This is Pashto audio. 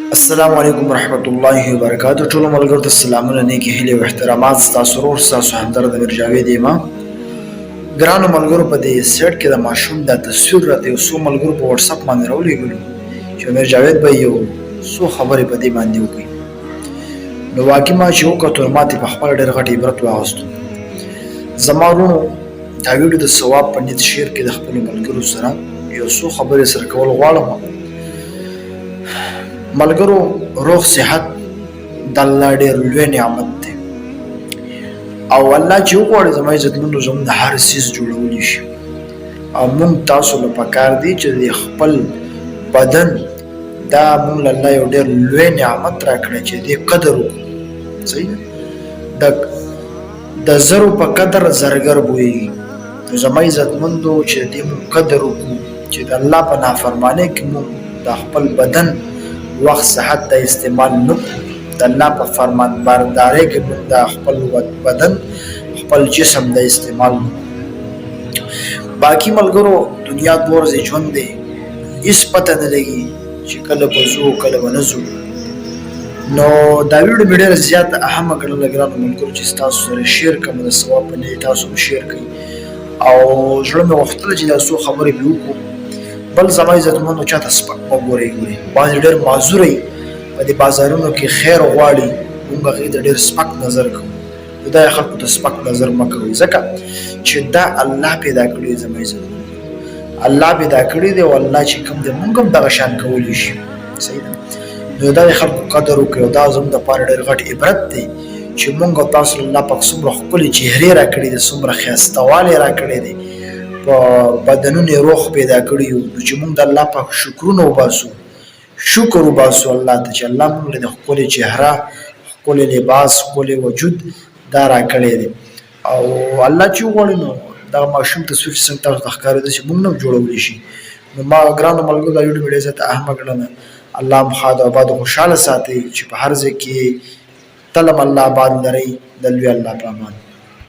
السلام علیکم ورحمۃ اللہ وبرکاتہ ټولو ملګرو ته سلامونه نیکې هیلې او احترامات ستاسو ورور ستاسو همدرد امیر جاوید یم ګرانو ملګرو په دې سیټ کې د ماشوم دا تصویر راته یو څو ملګرو په واتس اپ باندې راولېږلو چې امیر جاوید به یو څو خبرې په دې باندې وکړي نو واقعي ما چې وکتل ما ترې په خپله ډېر غټ عبرت واخیستو زما وروڼو دا ویډیو د ثواب په نیت شیر کې د خپلو ملګرو سره یو څو خبرې سره کول غواړم ملګرو روغ صحت د الله ډېر لوی نعمت دی او الله چې وغواړي زما عزتمنو زموږ د هر څیز جوړولی شي او موږ تاسو له پکار دی چې د خپل بدن دا موږ له الله یو ډېر لوی نعمت راکړی چې دې قدر وکړو صحیح ده د زرو په قدر زرګر پوهېږي نو زما عزتمندو چې دې موږ قدر وکړو چې د الله په نافرمانۍ کې موږ د خپل بدن وخت صحت د استعمال نه د الله په فرمان بردارۍ کې موږ د خپل بدن خپل جسم د استعمال نه باقي ملګرو دنیا دوه ورځې ژوند دی هېڅ پته نه لګي چې کله به ځو کله به نه ځو نو دا ویډیو مې ډېره زیاته اهمه ګڼله ګرانو ملګرو چې ستاسو سره شیر کړم د ثواب په نیت تاسو هم شیر کړئ او زړه مې غوښتله چې دا څو خبرې پرې وکړو بل زما عزتمندو چاته سپک مه ګورئ بعضې ډېر معذوره وي په دې بازارونو کې خیر غواړي موږ هغې ته ډېر سپک نظر کوو نو دا خلکو ته سپک نظر مه کوئ ځکه چې دا الله پیدا کړي دی زما عزتمندو الله پیدا کړي دی او الله چې کوم دی موږ هم دغه شان کولی شي صحیح ده نو دا د خلکو قدر وکړئ او دا زموږ دپاره ډېر غټ عبرت دی چې موږ او تاسو له الله پاک څومره ښکلې چهرې راکړي دي څومره ښایستهوالی راکړی دی په بدنونه روح پیدا کړي یو چې موږ د الله پاک شکرونه وباسو شکر وباسو الله ته چې الله موږ له د ښکلې چهره ښکلې لباس ښکلې وجود دا راکړی دی او الله چې وغواړي نو دغه ماشوم تصویر چې څنګه تاسو ته ښکارېده چې موږ نه هم جوړولی شي نو ما ګرانو ملګرو دا ویډیو مې ډېر زیاته اهمه ګڼله الله هم ښاد او آباد خوشحاله ساتئ چې په هر ځای کې تل هم الله آباد لرئ د لوی الله په امان